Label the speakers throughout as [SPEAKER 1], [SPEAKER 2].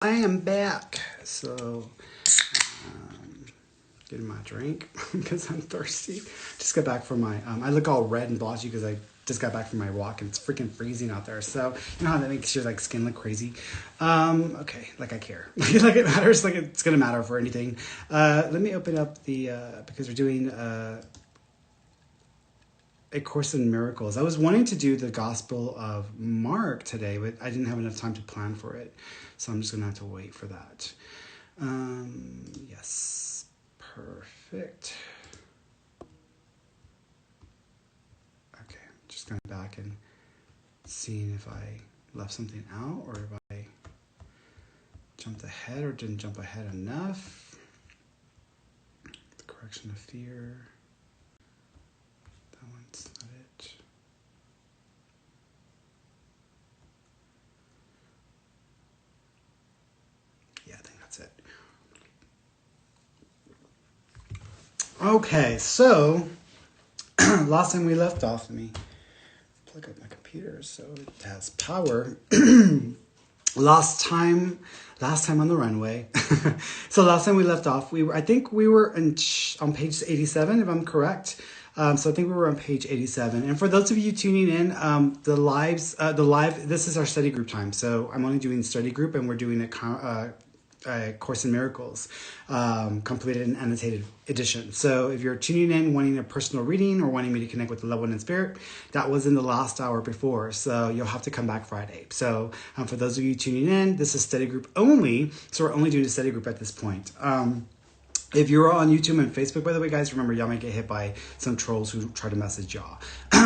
[SPEAKER 1] I am back. So, getting my drink because I'm thirsty. Just got back from my, I look all red and blotchy because I just got back from my walk and it's freaking freezing out there. So, you know how that makes your like skin look crazy? Okay, like I care. Like it matters, like it's gonna matter for anything. Let me open up the, because we're doing, A Course in Miracles. I was wanting to do the Gospel of Mark today, but I didn't have enough time to plan for it. So I'm just going to have to wait for that. Yes, perfect. Okay, just going back and seeing if I left something out or if I jumped ahead or didn't jump ahead enough. The correction of fear. That one's not it. Yeah, I think that's it. Okay, so last time we left off, let me plug up my computer so it has power. last time on the runway. So last time we left off, I think we were on page 87, if I'm correct. So I think we were on page 87. And for those of you tuning in, this is our study group time. So I'm only doing study group and we're doing a Course in Miracles, completed and annotated edition. So if you're tuning in wanting a personal reading or wanting me to connect with the loved one in spirit, that was in the last hour before. So you'll have to come back Friday. So for those of you tuning in, this is study group only. So we're only doing a study group at this point. If you're on YouTube and Facebook, by the way, guys, remember, y'all might get hit by some trolls who try to message y'all.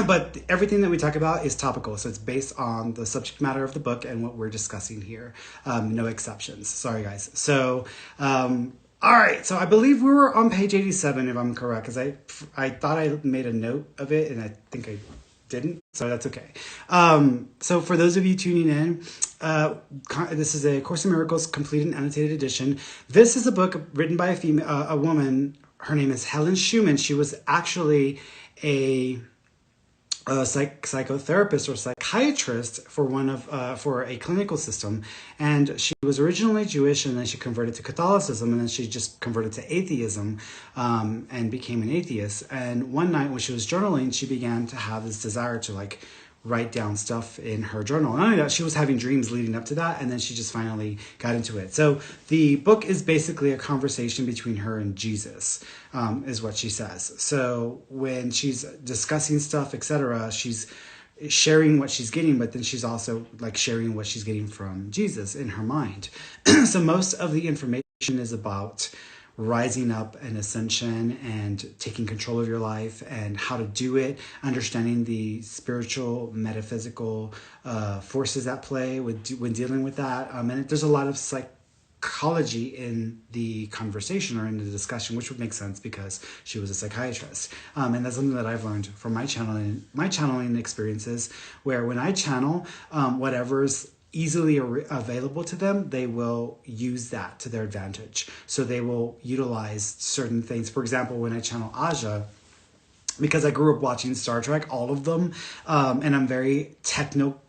[SPEAKER 1] But everything that we talk about is topical. So it's based on the subject matter of the book and what we're discussing here. No exceptions. Sorry, guys. So, all right. So I believe we were on page 87, if I'm correct, because I thought I made a note of it, and I think I didn't, so that's okay. So for those of you tuning in, this is a Course in Miracles complete and annotated edition. This is a book written by a woman. Her name is Helen Schumann. She was actually a psychotherapist or psychiatrist for a clinical system, and she was originally Jewish, and then she converted to Catholicism, and then she just converted to atheism, and became an atheist. And one night when she was journaling, she began to have this desire to write down stuff in her journal. Not only that, she was having dreams leading up to that, and then she just finally got into it. So the book is basically a conversation between her and Jesus, is what she says. So when she's discussing stuff, etc., she's sharing what she's getting, but then she's also sharing what she's getting from Jesus in her mind. So most of the information is about rising up and ascension and taking control of your life and how to do it, understanding the spiritual, metaphysical forces at play when dealing with that. And there's a lot of psychology in the conversation or in the discussion, which would make sense because she was a psychiatrist. And that's something that I've learned from my channeling experiences, where when I channel, whatever's easily available to them, they will use that to their advantage. So they will utilize certain things. For example, when I channel Aja, because I grew up watching Star Trek, all of them, and I'm very techno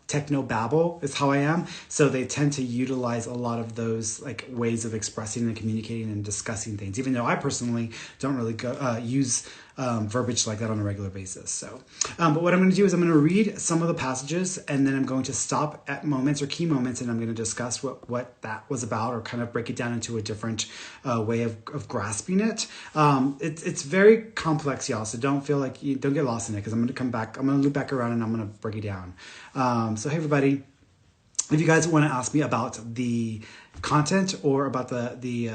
[SPEAKER 1] babble is how I am. So they tend to utilize a lot of those ways of expressing and communicating and discussing things, even though I personally don't really use verbiage like that on a regular basis. So, but what I'm going to do is I'm going to read some of the passages, and then I'm going to stop at moments or key moments, and I'm going to discuss what that was about, or kind of break it down into a different way of grasping it. It's very complex, y'all. So don't get lost in it, because I'm going to come back. I'm going to loop back around and I'm going to break it down. So hey, everybody. If you guys want to ask me about the content or about the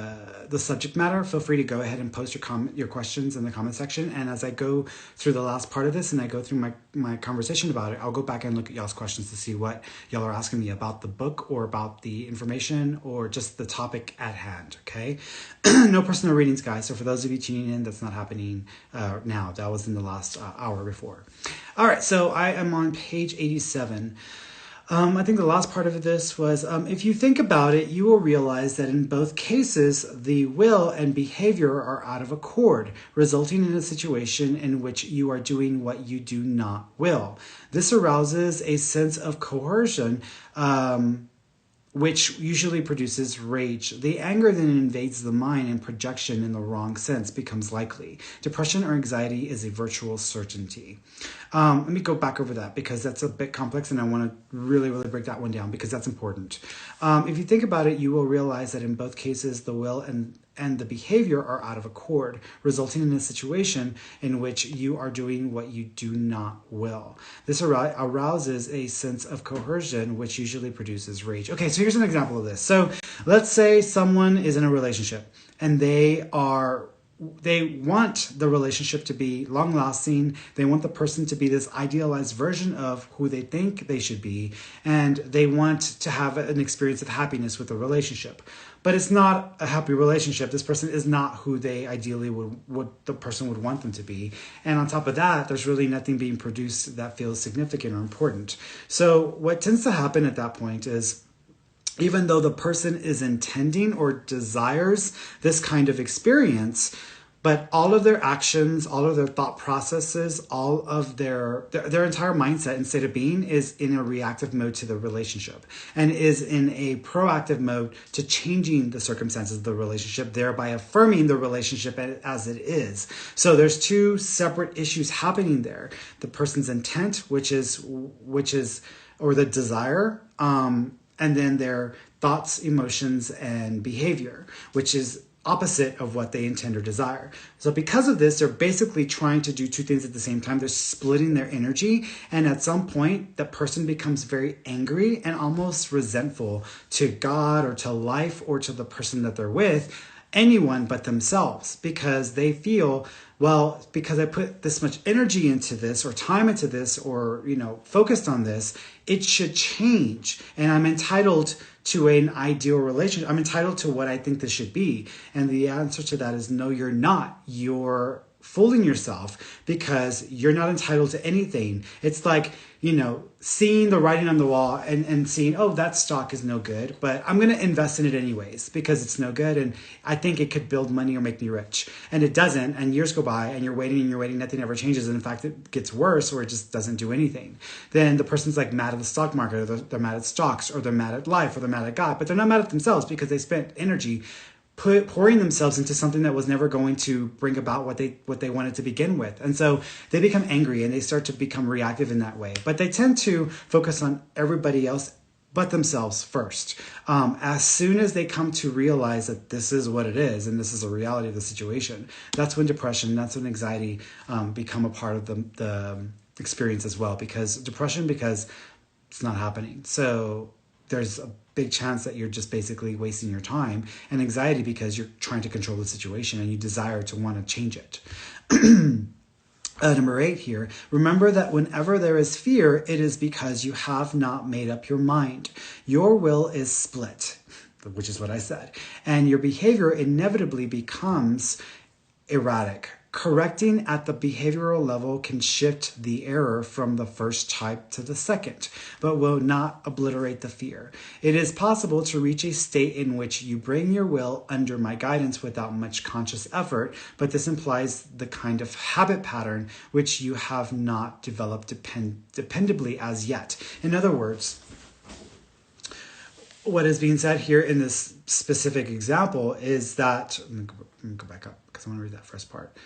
[SPEAKER 1] subject matter, feel free to go ahead and post your questions in the comment section. And as I go through the last part of this and I go through my conversation about it, I'll go back and look at y'all's questions to see what y'all are asking me about the book or about the information or just the topic at hand, okay? No personal readings, guys. So for those of you tuning in, that's not happening now. That was in the last hour before. All right, so I am on page 87. I think the last part of this was, if you think about it, you will realize that in both cases, the will and behavior are out of accord, resulting in a situation in which you are doing what you do not will. This arouses a sense of coercion which usually produces rage. The anger then invades the mind, and projection in the wrong sense becomes likely. Depression or anxiety is a virtual certainty. Let me go back over that because that's a bit complex, and I want to really break that one down because that's important. If you think about it, you will realize that in both cases, the will and the behavior are out of accord, resulting in a situation in which you are doing what you do not will. This arouses a sense of coercion, which usually produces rage. Okay, so here's an example of this. So let's say someone is in a relationship and they want the relationship to be long-lasting. They want the person to be this idealized version of who they think they should be, and they want to have an experience of happiness with the relationship. But it's not a happy relationship. This person is not who they ideally would the person would want them to be. And on top of that, there's really nothing being produced that feels significant or important. So what tends to happen at that point is, even though the person is intending or desires this kind of experience, but all of their actions, all of their thought processes, all of their entire mindset and state of being is in a reactive mode to the relationship and is in a proactive mode to changing the circumstances of the relationship, thereby affirming the relationship as it is. So there's two separate issues happening there. The person's intent, which is or the desire, and then their thoughts, emotions, and behavior, which is opposite of what they intend or desire. So because of this, they're basically trying to do two things at the same time. They're splitting their energy, and at some point, the person becomes very angry and almost resentful to God or to life or to the person that they're with, anyone but themselves, because they feel, well, because I put this much energy into this or time into this or, focused on this, it should change. And I'm entitled to an ideal relationship. I'm entitled to what I think this should be. And the answer to that is no, you're not. You're fooling yourself because you're not entitled to anything. It's like, seeing the writing on the wall and seeing, oh, that stock is no good, but I'm going to invest in it anyways because it's no good. And I think it could build money or make me rich. And it doesn't. And years go by and you're waiting, nothing ever changes. And in fact, it gets worse or it just doesn't do anything. Then the person's like mad at the stock market, or they're mad at stocks, or they're mad at life, or they're mad at God, but they're not mad at themselves because they spent energy pouring themselves into something that was never going to bring about what they wanted to begin with. And so they become angry and they start to become reactive in that way. But they tend to focus on everybody else but themselves first. As soon as they come to realize that this is what it is and this is a reality of the situation, that's when depression, that's when anxiety become a part of the experience as well. Because it's not happening. So there's a big chance that you're just basically wasting your time, and anxiety because you're trying to control the situation and you desire to want to change it. Number 8 here, remember that whenever there is fear, it is because you have not made up your mind. Your will is split, which is what I said, and your behavior inevitably becomes erratic. Correcting at the behavioral level can shift the error from the first type to the second, but will not obliterate the fear. It is possible to reach a state in which you bring your will under my guidance without much conscious effort, but this implies the kind of habit pattern which you have not developed dependably as yet. In other words, what is being said here in this specific example is that, let me go back up because I want to read that first part.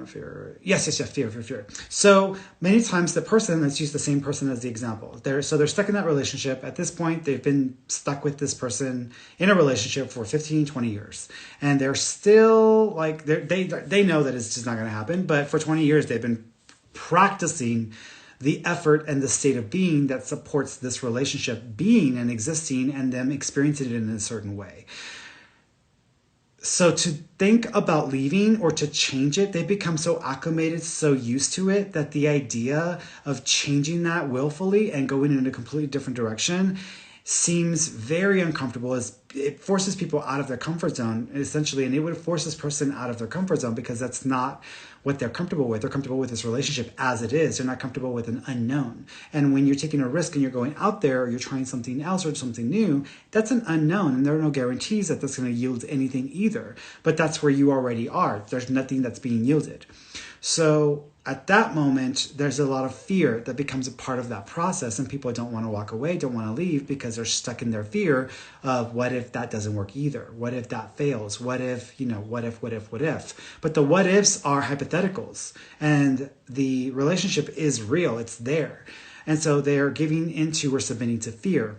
[SPEAKER 1] Fear. Yes, fear. So many times the person, let's use the same person as the example. They're stuck in that relationship. At this point, they've been stuck with this person in a relationship for 15, 20 years. And they're still like, they know that it's just not going to happen. But for 20 years, they've been practicing the effort and the state of being that supports this relationship being and existing and them experiencing it in a certain way. So to think about leaving or to change it, they become so acclimated, so used to it, that the idea of changing that willfully and going in a completely different direction seems very uncomfortable, as it forces people out of their comfort zone, essentially. And it would force this person out of their comfort zone because that's not what they're comfortable with. They're comfortable with this relationship as it is. They're not comfortable with an unknown. And when you're taking a risk and you're going out there, or you're trying something else or something new, that's an unknown. And there are no guarantees that that's going to yield anything either. But that's where you already are. There's nothing that's being yielded. So at that moment, there's a lot of fear that becomes a part of that process, and people don't want to walk away, don't want to leave, because they're stuck in their fear of what if that doesn't work either? What if that fails? What if, what if? But the what ifs are hypotheticals, and the relationship is real, it's there. And so they are giving into or submitting to fear.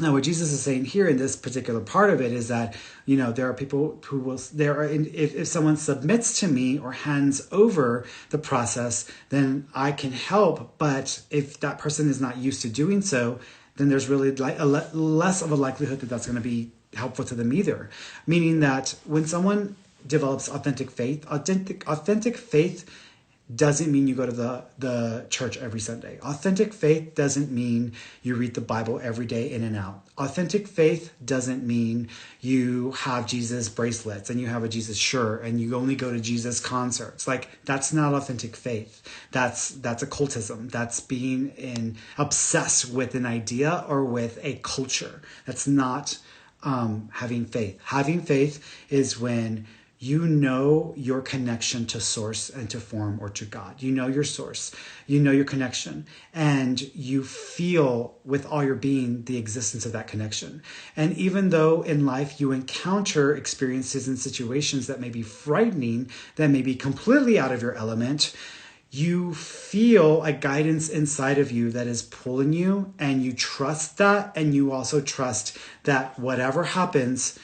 [SPEAKER 1] Now, what Jesus is saying here in this particular part of it is that, there are people who will, if someone submits to me or hands over the process, then I can help. But if that person is not used to doing so, then there's really less of a likelihood that that's going to be helpful to them either. Meaning that when someone develops authentic faith doesn't mean you go to the church every Sunday. Authentic faith doesn't mean you read the Bible every day in and out. Authentic faith doesn't mean you have Jesus bracelets and you have a Jesus shirt and you only go to Jesus concerts. Like, that's not authentic faith. That's occultism. That's being obsessed with an idea or with a culture. That's not having faith. Having faith is when you know your connection to source and to form or to God. You know your source, you know your connection, and you feel with all your being the existence of that connection. And even though in life you encounter experiences and situations that may be frightening, that may be completely out of your element, you feel a guidance inside of you that is pulling you, and you trust that, and you also trust that whatever happens,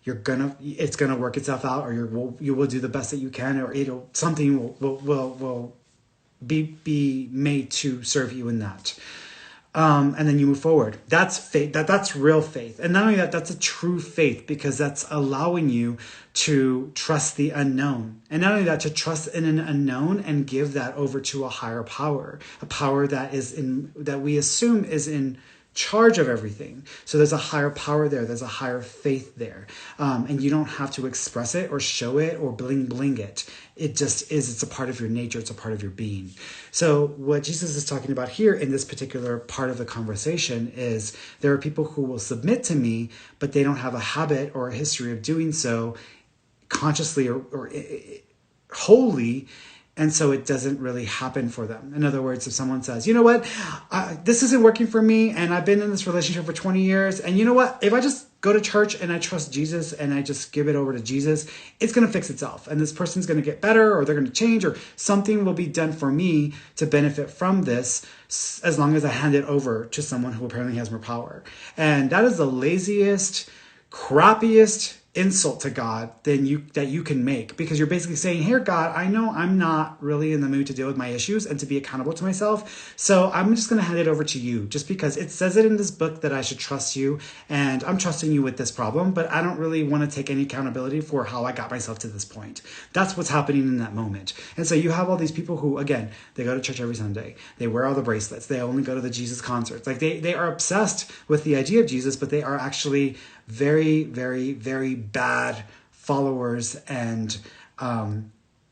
[SPEAKER 1] it's gonna work itself out, or you will do the best that you can, or something will be made to serve you in that. And then you move forward. That's faith. That's real faith. And not only that, that's a true faith, because that's allowing you to trust the unknown. And not only that, to trust in an unknown and give that over to a higher power, a power that we assume is in charge of everything. So there's a higher power there. There's a higher faith there. And you don't have to express it or show it or bling it. It just is. It's a part of your nature. It's a part of your being. So what Jesus is talking about here in this particular part of the conversation is there are people who will submit to me, but they don't have a habit or a history of doing so consciously or wholly. And so it doesn't really happen for them. In other words, if someone says, you know what, this isn't working for me, and I've been in this relationship for 20 years, and you know what, if I just go to church and I trust Jesus and I just give it over to Jesus, it's going to fix itself. And this person's going to get better, or they're going to change, or something will be done for me to benefit from this, as long as I hand it over to someone who apparently has more power. And that is the laziest, crappiest insult to God that you can make, because you're basically saying, here, God, I know I'm not really in the mood to deal with my issues and to be accountable to myself, so I'm just going to hand it over to you, just because it says it in this book that I should trust you, and I'm trusting you with this problem, but I don't really want to take any accountability for how I got myself to this point. That's what's happening in that moment. And so you have all these people who, again, they go to church every Sunday, they wear all the bracelets, they only go to the Jesus concerts, like they are obsessed with the idea of Jesus, but they are actually very, very, very bad followers and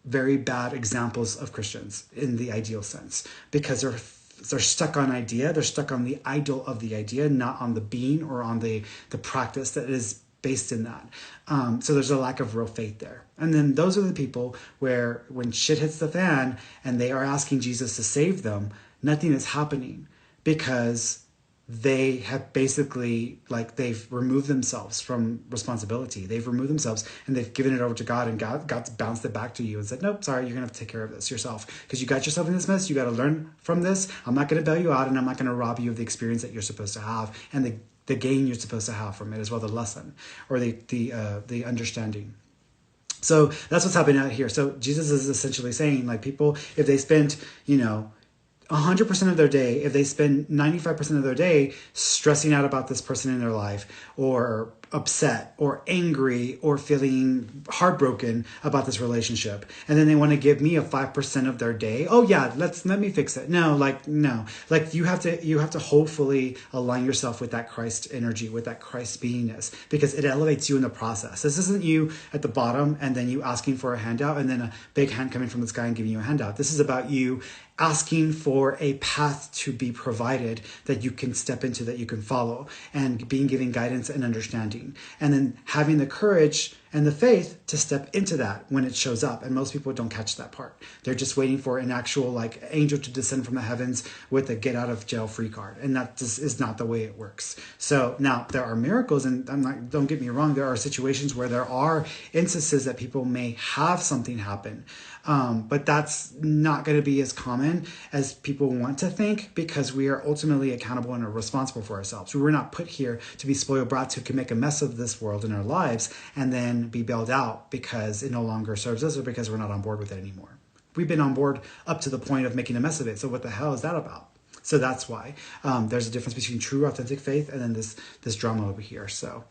[SPEAKER 1] very bad examples of Christians in the ideal sense, because they're stuck on idea, they're stuck on the idol of the idea, not on the being or on the practice that is based in that. So there's a lack of real faith there. And then those are the people where when shit hits the fan and they are asking Jesus to save them, nothing is happening, because they have basically, they've removed themselves from responsibility. They've removed themselves and they've given it over to God, and God's bounced it back to you and said, nope, sorry, you're going to have to take care of this yourself, because you got yourself in this mess. You got to learn from this. I'm not going to bail you out, and I'm not going to rob you of the experience that you're supposed to have and the gain you're supposed to have from it as well, the lesson or the understanding. So that's what's happening out here. So Jesus is essentially saying, people, if they spent, 100% of their day, if they spend 95% of their day stressing out about this person in their life, or upset or angry or feeling heartbroken about this relationship, and then they want to give me a 5% of their day, oh yeah, let me fix it. No, you have to hopefully align yourself with that Christ energy, with that Christ beingness, because it elevates you in the process. This isn't you at the bottom and then you asking for a handout and then a big hand coming from the sky and giving you a handout. This is about you asking for a path to be provided that you can step into, that you can follow, and being given guidance and understanding. And then having the courage and the faith to step into that when it shows up. And most people don't catch that part. They're just waiting for an actual like angel to descend from the heavens with a get out of jail free card. And that just is not the way it works. So now there are miracles, and don't get me wrong, there are situations where there are instances that people may have something happen. But that's not going to be as common as people want to think, because we are ultimately accountable and are responsible for ourselves. We're not put here to be spoiled brats who can make a mess of this world in our lives and then be bailed out because it no longer serves us or because we're not on board with it anymore. We've been on board up to the point of making a mess of it. So what the hell is that about? So that's why there's a difference between true, authentic faith and then this drama over here. So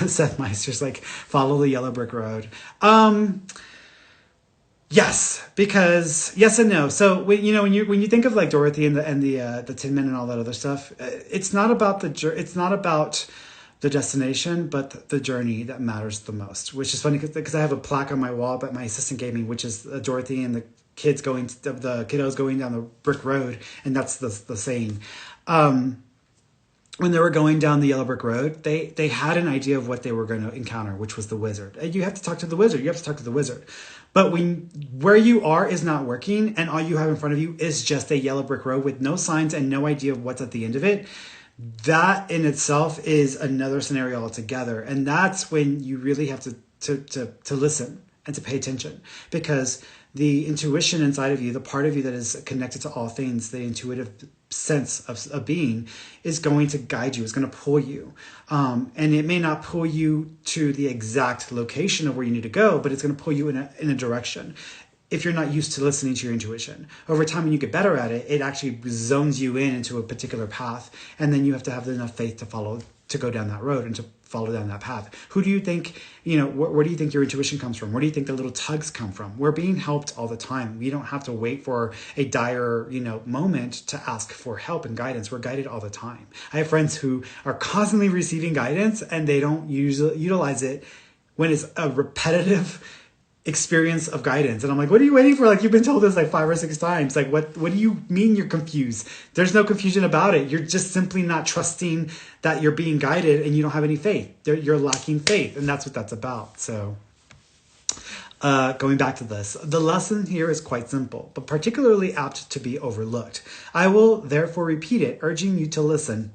[SPEAKER 1] Seth Meister's like, follow the yellow brick road. Yes, because yes and no. So when you think of like Dorothy and the Tin Men and all that other stuff, it's not about the destination, but the journey that matters the most. Which is funny because I have a plaque on my wall that my assistant gave me, which is Dorothy and the kiddos going down the brick road, and that's the saying. When they were going down the yellow brick road, they had an idea of what they were going to encounter, which was the wizard. And you have to talk to the wizard. You have to talk to the wizard. But where you are is not working, and all you have in front of you is just a yellow brick road with no signs and no idea of what's at the end of it, that in itself is another scenario altogether. And that's when you really have to listen and to pay attention, because the intuition inside of you, the part of you that is connected to all things, the intuitive sense of being, is going to guide you, is going to pull you. And it may not pull you to the exact location of where you need to go, but it's going to pull you in a direction. If you're not used to listening to your intuition, over time, when you get better at it, it actually zones you into a particular path. And then you have to have enough faith to go down that road and to follow down that path. Who do you think, where do you think your intuition comes from? Where do you think the little tugs come from? We're being helped all the time. We don't have to wait for a dire, moment to ask for help and guidance. We're guided all the time. I have friends who are constantly receiving guidance and they don't utilize it when it's a repetitive experience of guidance. And I'm like, what are you waiting for? Like, you've been told this like 5 or 6 times. Like, what do you mean you're confused? There's no confusion about it. You're just simply not trusting that you're being guided, and you don't have any faith. You're lacking faith. And that's what that's about. So going back to this, the lesson here is quite simple, but particularly apt to be overlooked. I will therefore repeat it, urging you to listen.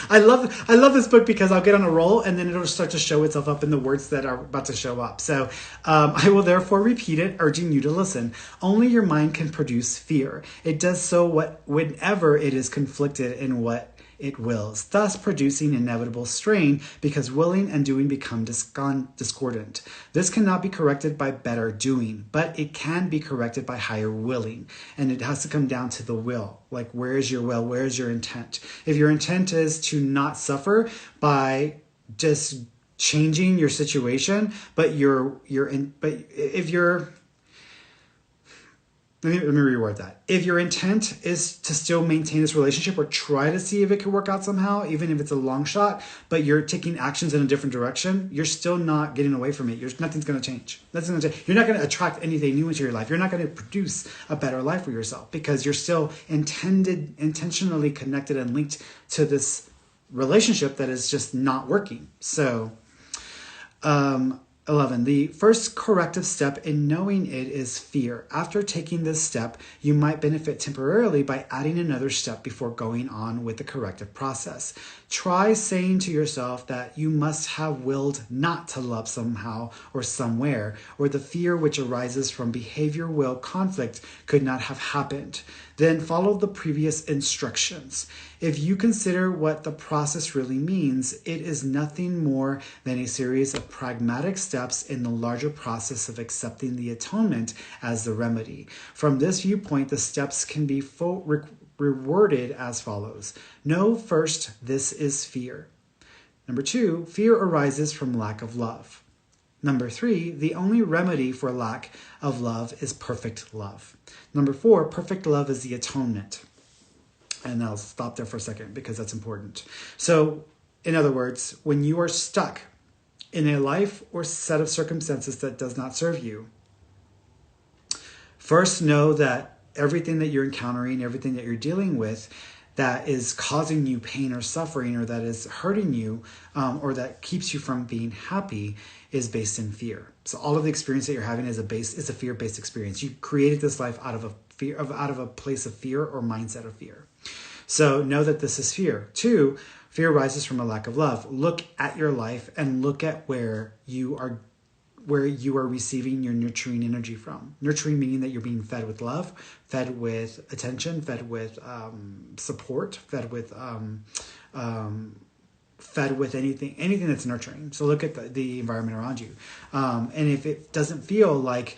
[SPEAKER 1] I love this book because I'll get on a roll and then it'll start to show itself up in the words that are about to show up. So I will therefore repeat it, urging you to listen. Only your mind can produce fear. It does so whenever it is conflicted in what it wills, thus producing inevitable strain, because willing and doing become discordant. This cannot be corrected by better doing, but it can be corrected by higher willing. And it has to come down to the will. Like, where is your will? Where is your intent? If your intent is to not suffer by just changing your situation, but let me reword that. If your intent is to still maintain this relationship or try to see if it can work out somehow, even if it's a long shot, but you're taking actions in a different direction, you're still not getting away from it. Nothing's going to change. You're not going to attract anything new into your life. You're not going to produce a better life for yourself because you're still intentionally connected and linked to this relationship that is just not working. So, 11. The first corrective step in knowing it is fear. After taking this step, you might benefit temporarily by adding another step before going on with the corrective process. Try saying to yourself that you must have willed not to love somehow or somewhere, or the fear which arises from behavior-will conflict could not have happened. Then follow the previous instructions. If you consider what the process really means, it is nothing more than a series of pragmatic steps in the larger process of accepting the atonement as the remedy. From this viewpoint, the steps can be reworded as follows. Know first, this is fear. Number 2, fear arises from lack of love. Number 3, the only remedy for lack of love is perfect love. Number 4, perfect love is the atonement. And I'll stop there for a second because that's important. So, in other words, when you are stuck in a life or set of circumstances that does not serve you, first know that everything that you're encountering, everything that you're dealing with, that is causing you pain or suffering, or that is hurting you, or that keeps you from being happy, is based in fear. So all of the experience that you're having is a fear-based experience. You created this life out of a place of fear or mindset of fear. So know that this is fear. 2, fear arises from a lack of love. Look at your life and look at where you are receiving your nurturing energy from. Nurturing meaning that you're being fed with love, fed with attention, fed with support, fed with anything that's nurturing. So look at the environment around you. And if it doesn't feel like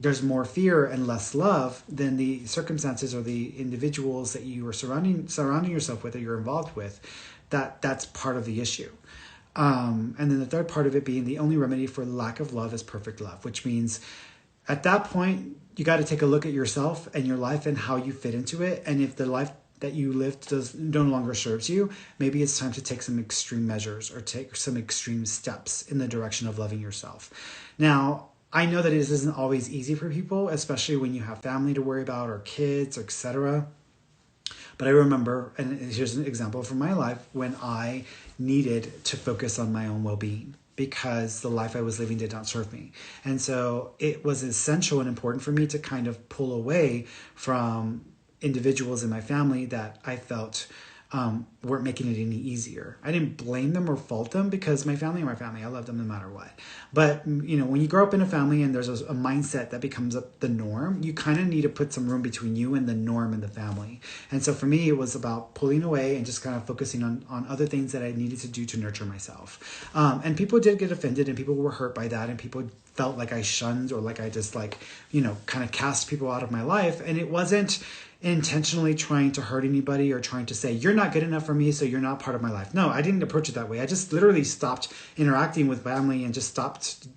[SPEAKER 1] there's more fear and less love, then the circumstances or the individuals that you are surrounding yourself with, or you're involved with, that's part of the issue. And then the third part of it being the only remedy for lack of love is perfect love, which means at that point, you got to take a look at yourself and your life and how you fit into it. And if the life that you lived no longer serves you, maybe it's time to take some extreme measures or take some extreme steps in the direction of loving yourself. Now, I know that it isn't always easy for people, especially when you have family to worry about or kids, etc. But I remember, and here's an example from my life, when I needed to focus on my own well-being because the life I was living did not serve me. And so it was essential and important for me to kind of pull away from individuals in my family that I felt weren't making it any easier. I didn't blame them or fault them, because my family are my family. I love them no matter what. But, when you grow up in a family and there's a mindset that becomes the norm, you kind of need to put some room between you and the norm and the family. And so for me, it was about pulling away and just kind of focusing on other things that I needed to do to nurture myself. And people did get offended, and people were hurt by that, and people felt like I shunned, or like I just kind of cast people out of my life. And it wasn't intentionally trying to hurt anybody or trying to say, you're not good enough for me, so you're not part of my life. No, I didn't approach it that way. I just literally stopped interacting with family and just stopped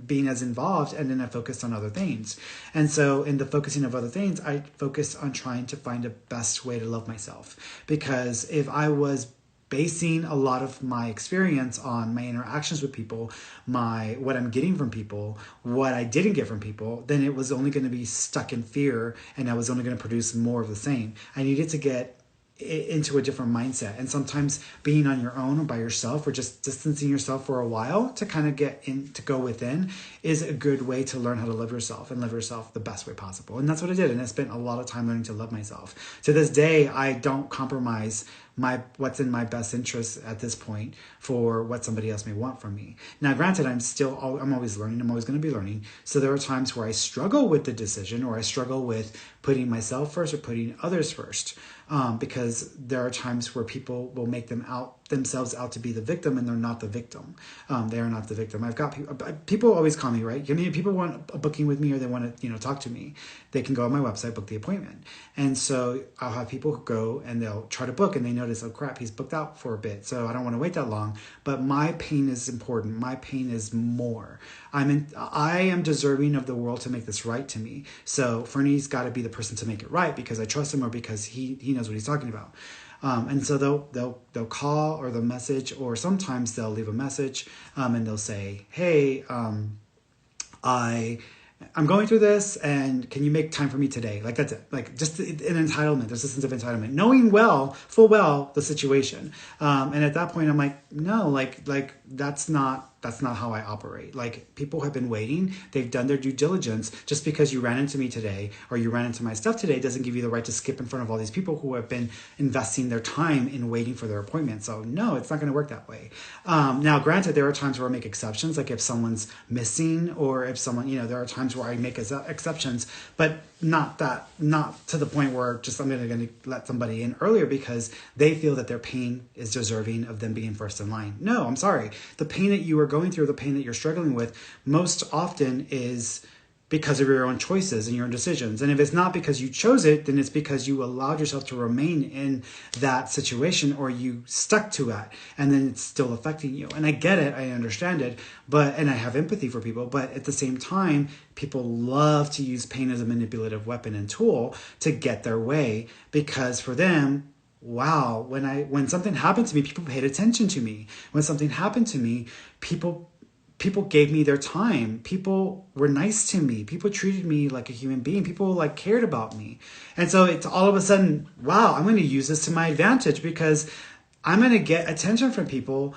[SPEAKER 1] being as involved. And then I focused on other things. And so in the focusing of other things, I focused on trying to find a best way to love myself. Because if I was basing a lot of my experience on my interactions with people, what I'm getting from people, what I didn't get from people, then it was only going to be stuck in fear, and I was only going to produce more of the same. I needed to get into a different mindset. And sometimes being on your own or by yourself, or just distancing yourself for a while to kind of get in, to go within, is a good way to learn how to love yourself and live yourself the best way possible. And that's what I did. And I spent a lot of time learning to love myself. To this day, I don't compromise what's in my best interest at this point for what somebody else may want from me. Now, granted, I'm always learning. I'm always going to be learning. So there are times where I struggle with the decision, or I struggle with putting myself first or putting others first. Because there are times where people will make themselves out to be the victim, and they're not the victim. They are not the victim. I've got people always call me, right? I mean, if people want a booking with me, or they want to, talk to me, they can go on my website, book the appointment. And so I'll have people who go and they'll try to book, and they notice, oh crap, he's booked out for a bit, so I don't want to wait that long. But my pain is important. My pain is more. I am deserving of the world to make this right to me. So Ferny's got to be the person to make it right, because I trust him, or because he knows what he's talking about. And so they'll call, or they'll message, or sometimes they'll leave a message, and they'll say, hey, I'm going through this, and can you make time for me today? Like, that's it. Like, just an entitlement. There's a sense of entitlement, knowing full well the situation. And at that point, I'm like, no, like that's not how I operate. Like, people have been waiting. They've done their due diligence. Just because you ran into me today, or you ran into my stuff today, doesn't give you the right to skip in front of all these people who have been investing their time in waiting for their appointment. So no, it's not going to work that way. Now, granted, there are times where I make exceptions, like if someone's missing, or if someone, there are times where I make exceptions, but not to the point where just I'm going to let somebody in earlier because they feel that their pain is deserving of them being first in line. No, I'm sorry. The pain that you are going through, the pain that you're struggling with, most often is because of your own choices and your own decisions. And if it's not because you chose it, then it's because you allowed yourself to remain in that situation, or you stuck to it, and then it's still affecting you. And I get it, I understand it, and I have empathy for people, but at the same time, people love to use pain as a manipulative weapon and tool to get their way, because for them, wow, when something happened to me, people paid attention to me. When something happened to me, people people gave me their time. People were nice to me. People treated me like a human being. People like cared about me. And so it's all of a sudden, wow, I'm going to use this to my advantage because I'm going to get attention from people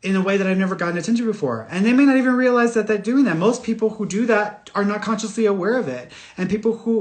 [SPEAKER 1] in a way that I've never gotten attention before. And they may not even realize that they're doing that. Most people who do that are not consciously aware of it. And people who,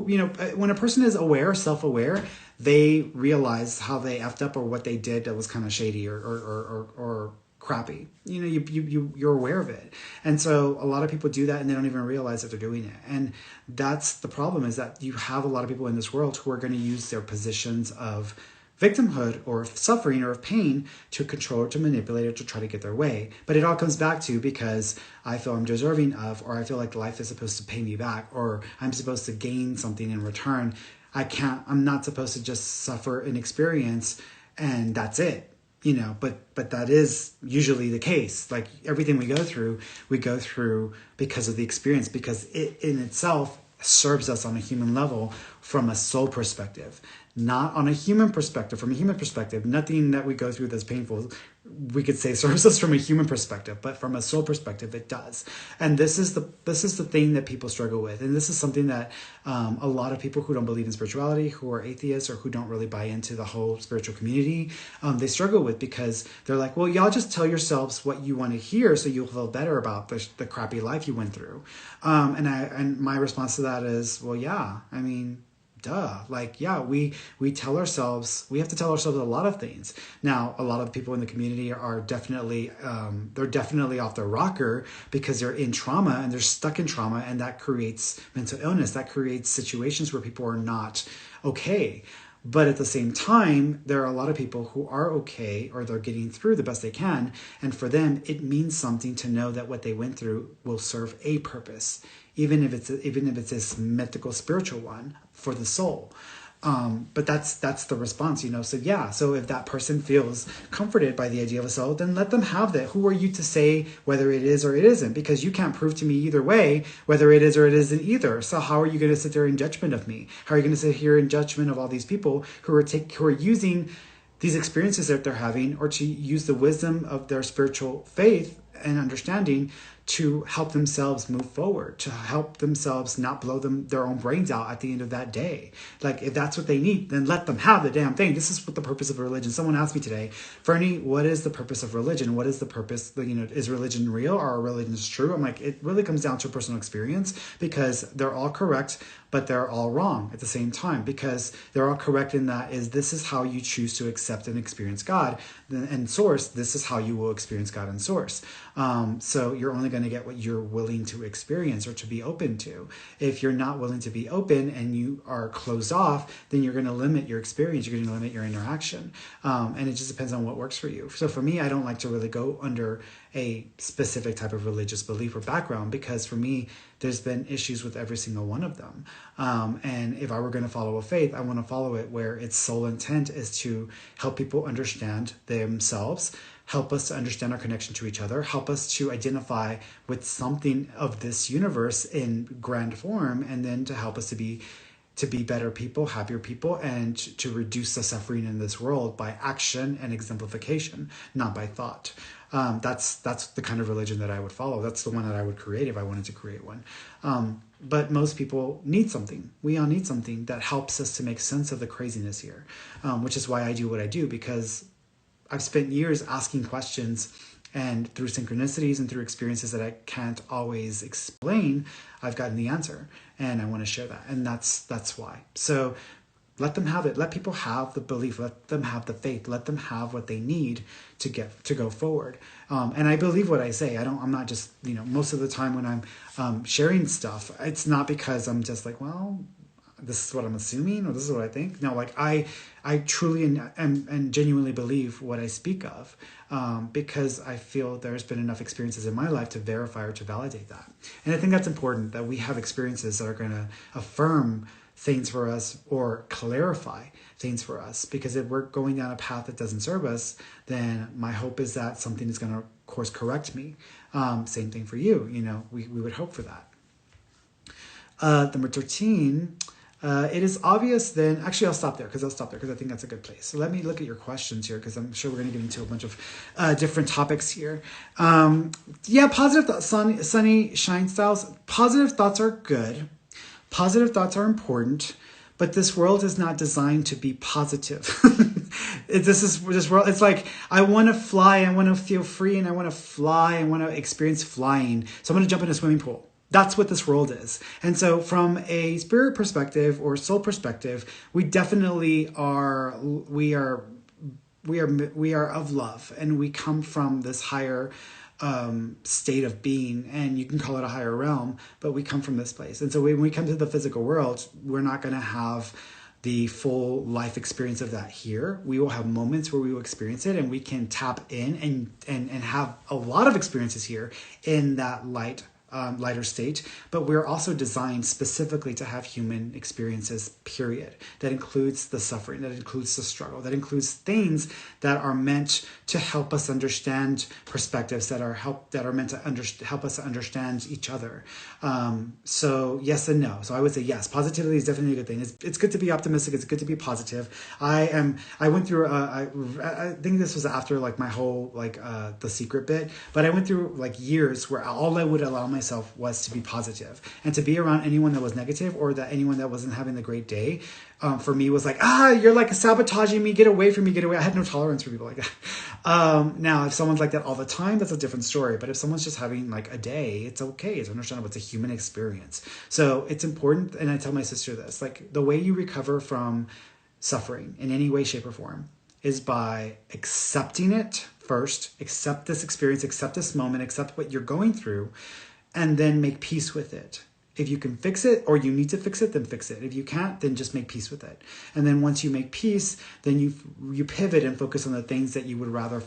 [SPEAKER 1] when a person is aware, self-aware, they realize how they effed up or what they did that was kind of shady or crappy. You're aware of it. And so a lot of people do that and they don't even realize that they're doing it. And that's the problem, is that you have a lot of people in this world who are going to use their positions of victimhood or of suffering or of pain to control or to manipulate or to try to get their way. But it all comes back to because I feel I'm deserving of, or I feel like life is supposed to pay me back, or I'm supposed to gain something in return. I'm not supposed to just suffer an experience and that's it. But that is usually the case. Like everything we go through because of the experience, because it in itself serves us on a human level from a soul perspective, not on a human perspective. From a human perspective, nothing that we go through that's painful, we could say serves us from a human perspective, but from a soul perspective, it does. And this is the thing that people struggle with. And this is something that a lot of people who don't believe in spirituality, who are atheists, or who don't really buy into the whole spiritual community, they struggle with, because they're like, well, y'all just tell yourselves what you want to hear so you'll feel better about the crappy life you went through. And my response to that is, well, yeah, I mean, duh. Like, yeah, we have to tell ourselves a lot of things. Now, a lot of people in the community are definitely, they're definitely off their rocker because they're in trauma and they're stuck in trauma, and that creates mental illness. That creates situations where people are not okay. But at the same time, there are a lot of people who are okay, or they're getting through the best they can. And for them, it means something to know that what they went through will serve a purpose, even if it's this mythical, spiritual one for the soul. But that's the response, So yeah, so if that person feels comforted by the idea of a soul, then let them have that. Who are you to say whether it is or it isn't? Because you can't prove to me either way whether it is or it isn't either. So how are you going to sit there in judgment of me? How are you going to sit here in judgment of all these people who are using these experiences that they're having, or to use the wisdom of their spiritual faith and understanding to help themselves move forward, to help themselves not blow their own brains out at the end of that day. Like, if that's what they need, then let them have the damn thing. This is what the purpose of religion. Someone asked me today, Ferny, what is the purpose of religion? What is the purpose? Is religion real, or religion is true? I'm like, it really comes down to personal experience, because they're all correct, but they're all wrong at the same time, because they're all correct in that this is how you choose to accept and experience God and source. This is how you will experience God and source. So you're only going to get what you're willing to experience or to be open to. If you're not willing to be open and you are closed off, then you're going to limit your experience. You're going to limit your interaction. And it just depends on what works for you. So for me, I don't like to really go under a specific type of religious belief or background, because for me, there's been issues with every single one of them. And if I were going to follow a faith, I want to follow it where its sole intent is to help people understand themselves, help us to understand our connection to each other, help us to identify with something of this universe in grand form, and then to help us to be better people, happier people, and to reduce the suffering in this world by action and exemplification, not by thought. That's the kind of religion that I would follow. That's the one that I would create if I wanted to create one. But most people need something. We all need something that helps us to make sense of the craziness here, which is why I do what I do, because I've spent years asking questions, and through synchronicities and through experiences that I can't always explain, I've gotten the answer, and I want to share that. And that's why. So let them have it. Let people have the belief. Let them have the faith. Let them have what they need to go forward. And I believe what I say. I'm not just, most of the time when I'm sharing stuff, it's not because I'm just like, well, this is what I'm assuming, or this is what I think. No, like I truly and genuinely believe what I speak of, because I feel there's been enough experiences in my life to verify or to validate that. And I think that's important, that we have experiences that are going to affirm things for us or clarify things for us, because if we're going down a path that doesn't serve us, then my hope is that something is going to course correct me. Same thing for you. We would hope for that. Number 13, It is obvious then, actually I'll stop there because I think that's a good place. So let me look at your questions here because I'm sure we're going to get into a bunch of different topics here. Yeah, positive thoughts, sunny shine styles. Positive thoughts are good. Positive thoughts are important, but this world is not designed to be positive. This world, it's like, I want to fly, I want to feel free, and I want to fly, I want to experience flying. So I'm going to jump in a swimming pool. That's what this world is. And so from a spirit perspective or soul perspective, we definitely we are of love, and we come from this higher state of being, and you can call it a higher realm, but we come from this place. And so when we come to the physical world, we're not going to have the full life experience of that here. We will have moments where we will experience it, and we can tap in and have a lot of experiences here in that lighter state, but we're also designed specifically to have human experiences, period. That includes the suffering, that includes the struggle, that includes things that are meant to help us understand perspectives that are meant to help us understand each other. So yes and no. So I would say yes, positivity is definitely a good thing. It's good to be optimistic. It's good to be positive. I went through I think this was after like my whole The Secret bit, but I went through like years where all I would allow myself was to be positive, and to be around anyone that was negative, or that anyone that wasn't having a great day, for me was like, you're like sabotaging me, get away from me, get away. I had no tolerance for people like that. Now if someone's like that all the time, that's a different story, but if someone's just having like a day, it's okay, it's understandable, it's a human experience. So it's important, and I tell my sister this, like, the way you recover from suffering in any way, shape, or form is by accepting it first. Accept this experience, accept this moment, accept what you're going through, and then make peace with it. If you can fix it, or you need to fix it, then fix it. If you can't, then just make peace with it. And then once you make peace, then you pivot and focus on the things that you would rather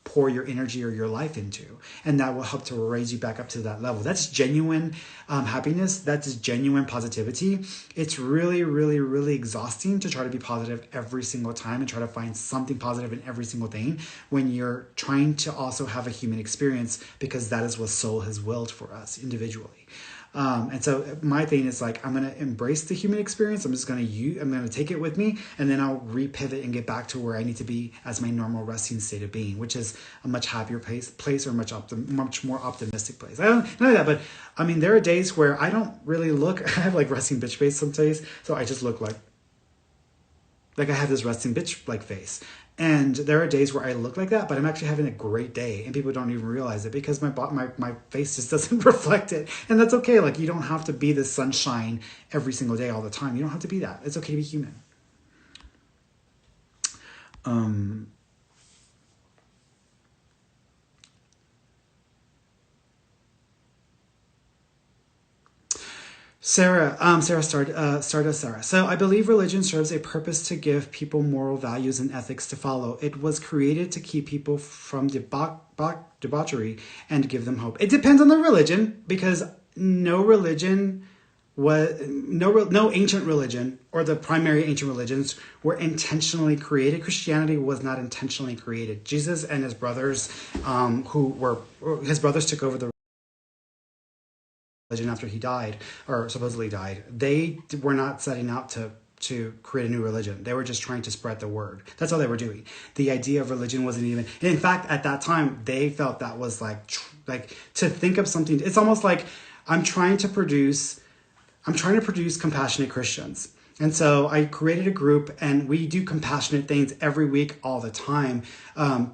[SPEAKER 1] pour your energy or your life into. And that will help to raise you back up to that level. That's genuine happiness. That's genuine positivity. It's really, really, really exhausting to try to be positive every single time and try to find something positive in every single thing when you're trying to also have a human experience, because that is what soul has willed for us individually. And so my thing is like, I'm going to embrace the human experience. I'm going to take it with me, and then I'll repivot and get back to where I need to be as my normal resting state of being, which is a much happier place, or much more optimistic place. I don't know that, but I mean, there are days where I don't really look, I have like resting bitch face some days. So I just look like I have this resting bitch like face. And there are days where I look like that, but I'm actually having a great day, and people don't even realize it because my face just doesn't reflect it. And that's okay. Like, you don't have to be the sunshine every single day all the time. You don't have to be that. It's okay to be human. Sarah. So I believe religion serves a purpose to give people moral values and ethics to follow. It was created to keep people from debauchery and give them hope. It depends on the religion, because no ancient religion, or the primary ancient religions, were intentionally created. Christianity was not intentionally created. Jesus and his brothers, his brothers took over the religion after he died, or supposedly died. They were not setting out to create a new religion. They were just trying to spread the word. That's all they were doing. The idea of religion wasn't even, in fact, at that time, they felt that was like to think of something. It's almost like I'm trying to produce compassionate Christians. And so I created a group, and we do compassionate things every week, all the time,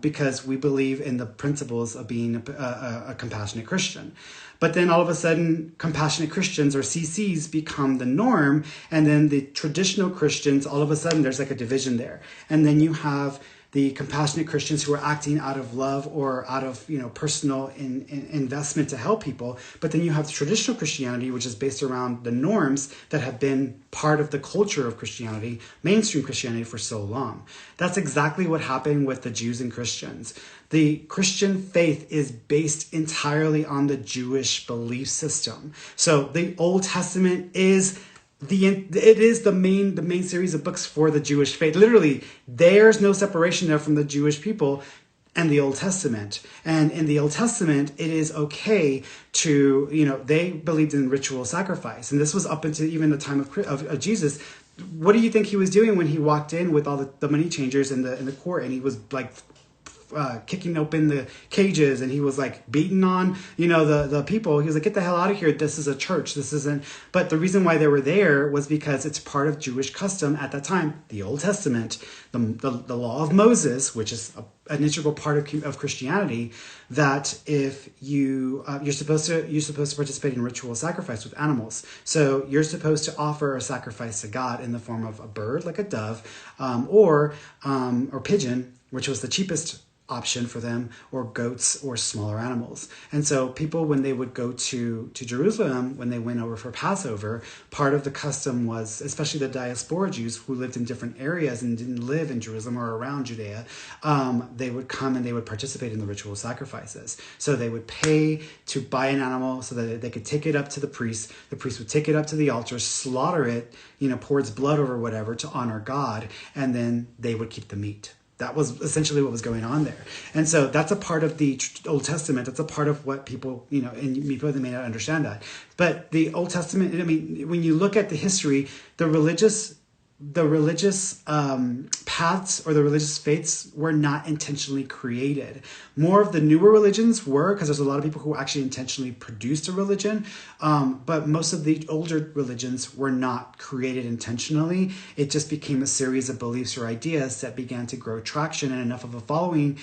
[SPEAKER 1] because we believe in the principles of being a compassionate Christian. But then all of a sudden, compassionate Christians, or CCs, become the norm. And then the traditional Christians, all of a sudden, there's like a division there. And then you have the compassionate Christians who are acting out of love or out of personal investment to help people. But then you have traditional Christianity, which is based around the norms that have been part of the culture of Christianity, mainstream Christianity, for so long. That's exactly what happened with the Jews and Christians. The Christian faith is based entirely on the Jewish belief system. So the Old Testament is the main series of books for the Jewish faith. Literally, there's no separation there from the Jewish people. and the Old Testament. And in the Old Testament, it is okay to, they believed in ritual sacrifice. And this was up until even the time of Jesus. What do you think he was doing when he walked in with all the money changers in the court, and he was like kicking open the cages, and he was like beating on the people? He was like, get the hell out of here, this is a church, this isn't. But the reason why they were there was because it's part of Jewish custom at that time, the Old Testament, the law of Moses, which is an integral part of Christianity, that if you're supposed to participate in ritual sacrifice with animals. So you're supposed to offer a sacrifice to God in the form of a bird, like a dove, or pigeon, which was the cheapest option for them, or goats or smaller animals. And so people, when they would go to Jerusalem, when they went over for Passover, part of the custom was, especially the diaspora Jews who lived in different areas and didn't live in Jerusalem or around Judea, they would come and they would participate in the ritual sacrifices. So they would pay to buy an animal so that they could take it up to the priest. The priest would take it up to the altar, slaughter it, pour its blood over whatever to honor God, and then they would keep the meat. That was essentially what was going on there. And so that's a part of the Old Testament. That's a part of what people, and people that may not understand that. But the Old Testament, when you look at the history, the religious paths or the religious faiths were not intentionally created. More of the newer religions were, because there's a lot of people who actually intentionally produced a religion, but most of the older religions were not created intentionally. It just became a series of beliefs or ideas that began to grow traction, and enough of a following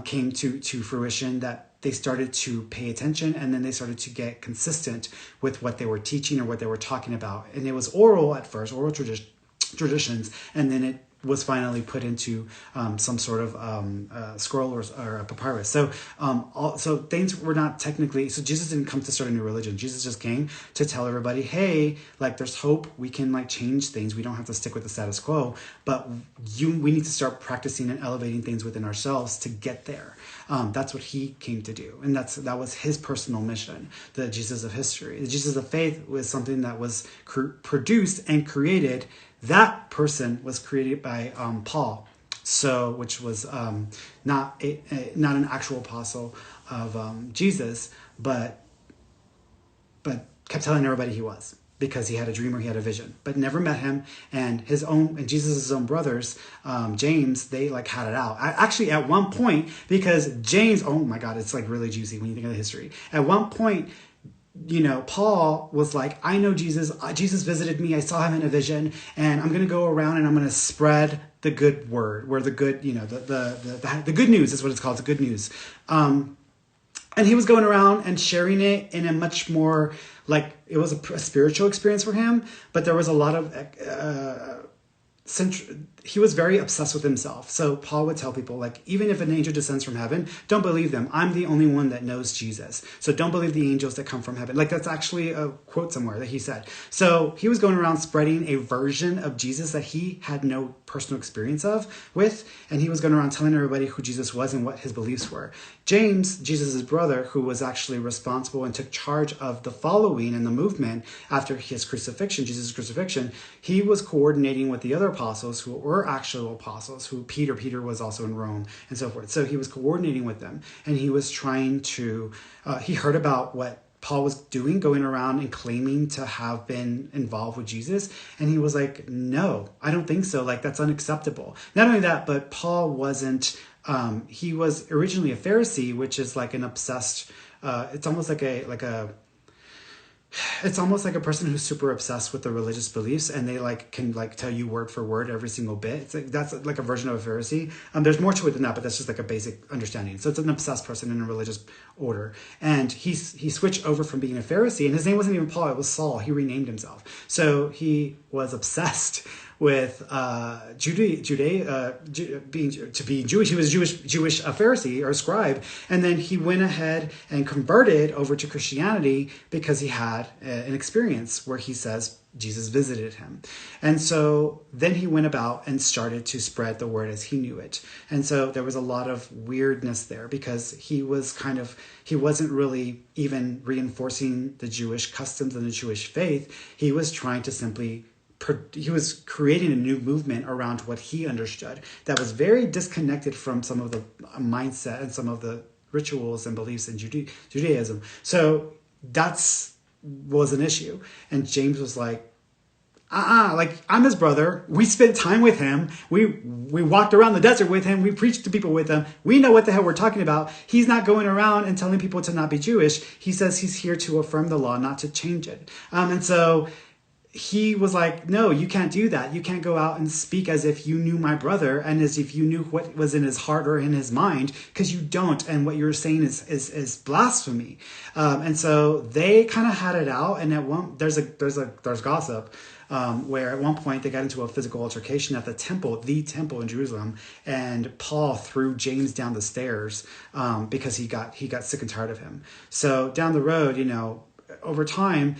[SPEAKER 1] came to fruition that they started to pay attention, and then they started to get consistent with what they were teaching or what they were talking about. And it was oral at first, oral traditions, and then it was finally put into some sort of scroll or a papyrus. So so things were not technically, so Jesus didn't come to start a new religion. Jesus just came to tell everybody, hey, there's hope. We can change things. We don't have to stick with the status quo, but we need to start practicing and elevating things within ourselves to get there. That's what he came to do. And that was his personal mission, the Jesus of history. The Jesus of faith was something that was produced and created. That person was created by Paul, which was not an actual apostle of Jesus, but kept telling everybody he was, because he had a dream or he had a vision, but never met him. And Jesus' own brothers, James, they had it out. Actually, at one point, because James, oh my God, it's really juicy when you think of the history. At one point, Paul was like, I know Jesus. Jesus visited me. I saw him in a vision, and I'm going to go around and I'm going to spread the good word, where the good, the good news is what it's called, the good news. And he was going around and sharing it in a much more, it was a spiritual experience for him, but there was a lot of, he was very obsessed with himself. So Paul would tell people, even if an angel descends from heaven, don't believe them. I'm the only one that knows Jesus. So don't believe the angels that come from heaven. That's actually a quote somewhere that he said. So he was going around spreading a version of Jesus that he had no personal experience with, and he was going around telling everybody who Jesus was and what his beliefs were. James, Jesus' brother, who was actually responsible and took charge of the following and the movement after his crucifixion, Jesus' crucifixion, he was coordinating with the other apostles who were actual apostles, Peter was also in Rome, and so forth. So he was coordinating with them, and he was trying to, he heard about what Paul was doing, going around and claiming to have been involved with Jesus. And he was like, no, I don't think so. That's unacceptable. Not only that, but Paul wasn't, he was originally a Pharisee, which is an obsessed, it's almost it's almost like a person who's super obsessed with the religious beliefs, and they can tell you word for word every single bit. It's that's a version of a Pharisee. There's more to it than that, but that's just a basic understanding. So it's an obsessed person in a religious order. And he switched over from being a Pharisee, and his name wasn't even Paul, it was Saul. He renamed himself. So he was obsessed with being Jewish. He was Jewish a Pharisee or a scribe, and then he went ahead and converted over to Christianity because he had an experience where he says Jesus visited him. And so then he went about and started to spread the word as he knew it. And so there was a lot of weirdness there, because he wasn't really even reinforcing the Jewish customs and the Jewish faith. He was trying to simply he was creating a new movement around what he understood that was very disconnected from some of the mindset and some of the rituals and beliefs in Judaism. So that's was an issue. And James was like, like I'm his brother. We spent time with him. We walked around the desert with him. We preached to people with him. We know what the hell we're talking about. He's not going around and telling people to not be Jewish. He says he's here to affirm the law, not to change it. And so he was like, no, you can't do that. You can't go out and speak as if you knew my brother and as if you knew what was in his heart or in his mind, because you don't. And what you're saying is blasphemy. And so they kind of had it out. And there's gossip. Where at one point they got into a physical altercation at the temple in Jerusalem, and Paul threw James down the stairs because he got sick and tired of him. So down the road, over time,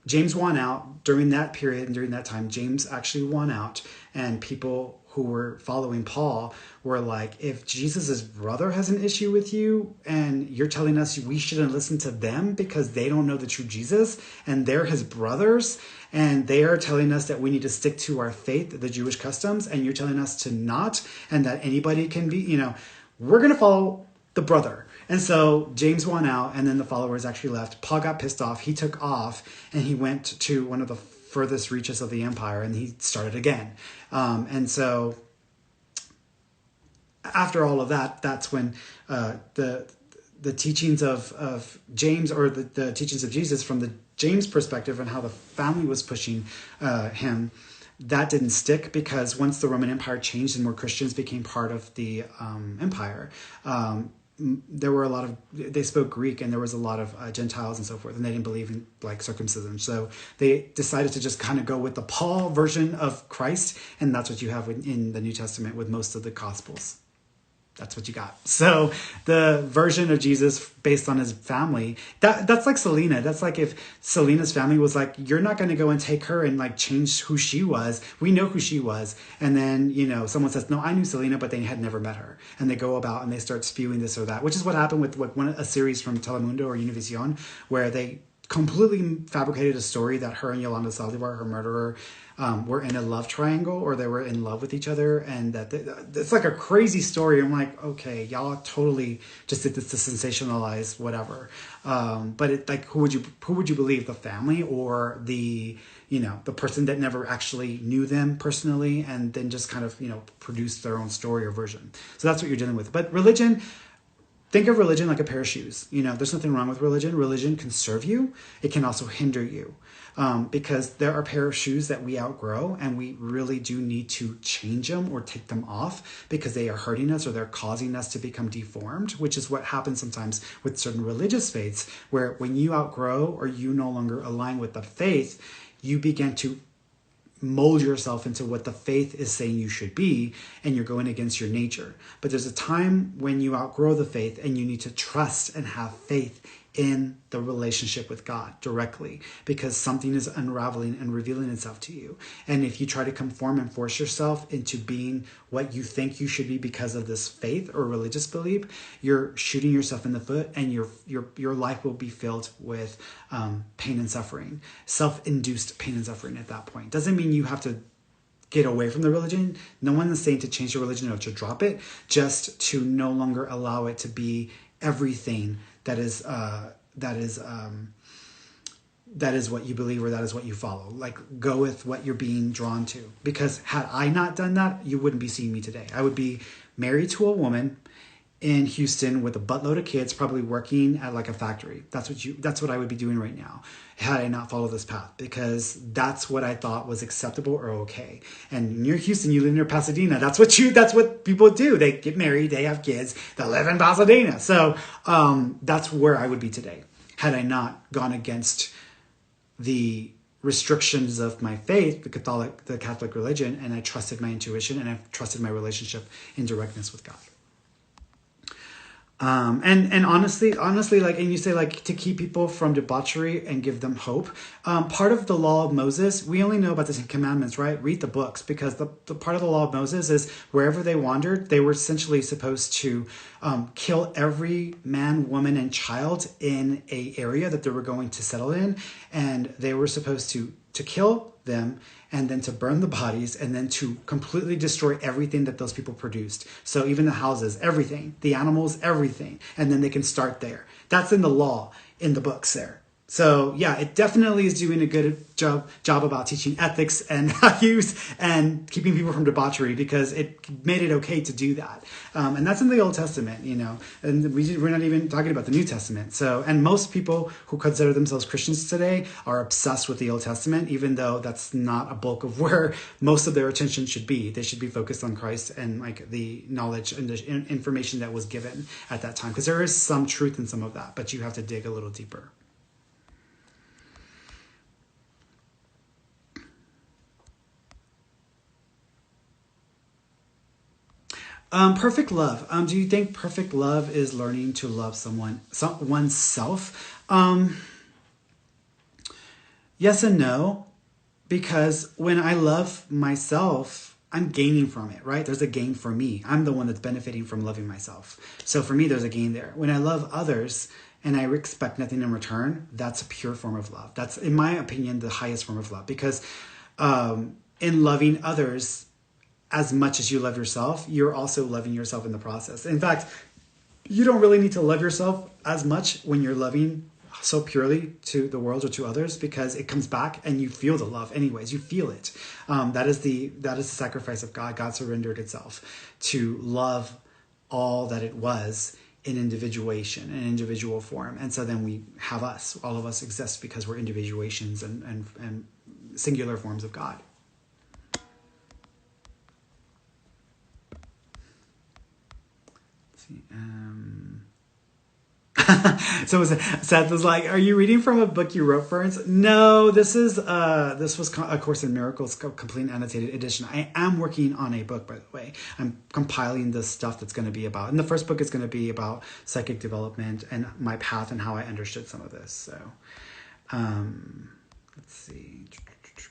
[SPEAKER 1] James won out during that period, and during that time, James actually won out, and people who were following Paul were like, if Jesus's brother has an issue with you and you're telling us we shouldn't listen to them because they don't know the true Jesus and they're his brothers and they are telling us that we need to stick to our faith, the Jewish customs, and you're telling us to not, and that anybody can be, we're going to follow the brother. And so James won out, and then the followers actually left. Paul got pissed off. He took off and he went to one of the furthest reaches of the empire, and he started again. And so after all of that, that's when the teachings of James, or the teachings of Jesus from the James perspective, and how the family was pushing him, that didn't stick, because once the Roman Empire changed and more Christians became part of the empire, there were they spoke Greek, and there was a lot of Gentiles and so forth, and they didn't believe in circumcision. So they decided to just kind of go with the Paul version of Christ, and that's what you have in the New Testament with most of the Gospels. That's what you got. So the version of Jesus based on his family, that's like Selena. That's like if Selena's family was like, you're not going to go and take her and change who she was. We know who she was. And then, someone says, no, I knew Selena, but they had never met her. And they go about and they start spewing this or that, which is what happened with a series from Telemundo or Univision, where they completely fabricated a story that her and Yolanda Saldivar, her murderer, were in a love triangle, or they were in love with each other, and that it's like a crazy story. I'm like, okay, y'all totally just did this to sensationalize whatever. But who would you believe, the family or the person that never actually knew them personally, and then just kind of produced their own story or version. So that's what you're dealing with. But religion. Think of religion like a pair of shoes. There's nothing wrong with religion. Religion can serve you. It can also hinder you. Because there are a pair of shoes that we outgrow, and we really do need to change them or take them off because they are hurting us or they're causing us to become deformed, which is what happens sometimes with certain religious faiths, where when you outgrow or you no longer align with the faith, you begin to mold yourself into what the faith is saying you should be, and you're going against your nature. But there's a time when you outgrow the faith and you need to trust and have faith in the relationship with God directly, because something is unraveling and revealing itself to you. And if you try to conform and force yourself into being what you think you should be because of this faith or religious belief, you're shooting yourself in the foot, and your life will be filled with pain and suffering, self-induced pain and suffering at that point. Doesn't mean you have to get away from the religion. No one is saying to change your religion or to drop it, just to no longer allow it to be everything that is what you believe, or that is what you follow. Go with what you're being drawn to. Because had I not done that, you wouldn't be seeing me today. I would be married to a woman in Houston with a buttload of kids, probably working at a factory. That's what I would be doing right now had I not followed this path, because that's what I thought was acceptable or okay. And near Houston, you live near Pasadena. That's what people do. They get married, they have kids, they live in Pasadena. So that's where I would be today had I not gone against the restrictions of my faith, the Catholic religion, and I trusted my intuition, and I trusted my relationship in directness with God. And honestly, and you say to keep people from debauchery and give them hope. Part of the law of Moses, we only know about the 10 Commandments, right? Read the books, because the part of the law of Moses is wherever they wandered, they were essentially supposed to kill every man, woman, and child in a area that they were going to settle in, and they were supposed to kill them, and then to burn the bodies, and then to completely destroy everything that those people produced. So even the houses, everything, the animals, everything. And then they can start there. That's in the law, in the books there. So yeah, it definitely is doing a good job about teaching ethics and values and keeping people from debauchery, because it made it okay to do that. And that's in the Old Testament, and we're not even talking about the New Testament. So, and most people who consider themselves Christians today are obsessed with the Old Testament, even though that's not a bulk of where most of their attention should be. They should be focused on Christ and like the knowledge and the information that was given at that time, because there is some truth in some of that, but you have to dig a little deeper. Perfect love. Do you think perfect love is learning to love oneself? Yes and no, because when I love myself, I'm gaining from it, right? There's a gain for me. I'm the one that's benefiting from loving myself. So for me, there's a gain there. When I love others and I expect nothing in return, that's a pure form of love. That's, in my opinion, the highest form of love, because in loving others, as much as you love yourself, you're also loving yourself in the process. In fact, you don't really need to love yourself as much when you're loving so purely to the world or to others, because it comes back and you feel the love anyways. You feel it. That is the sacrifice of God. God surrendered itself to love all that it was in individuation, in individual form. And so then we have us. All of us exist because we're individuations and singular forms of God. So Seth was like, "Are you reading from a book you wrote, Ferns?" No, this was A Course in Miracles, complete annotated edition. I am working on a book, by the way. I'm compiling the stuff that's going to be about. And the first book is going to be about psychic development and my path and how I understood some of this. So, let's see.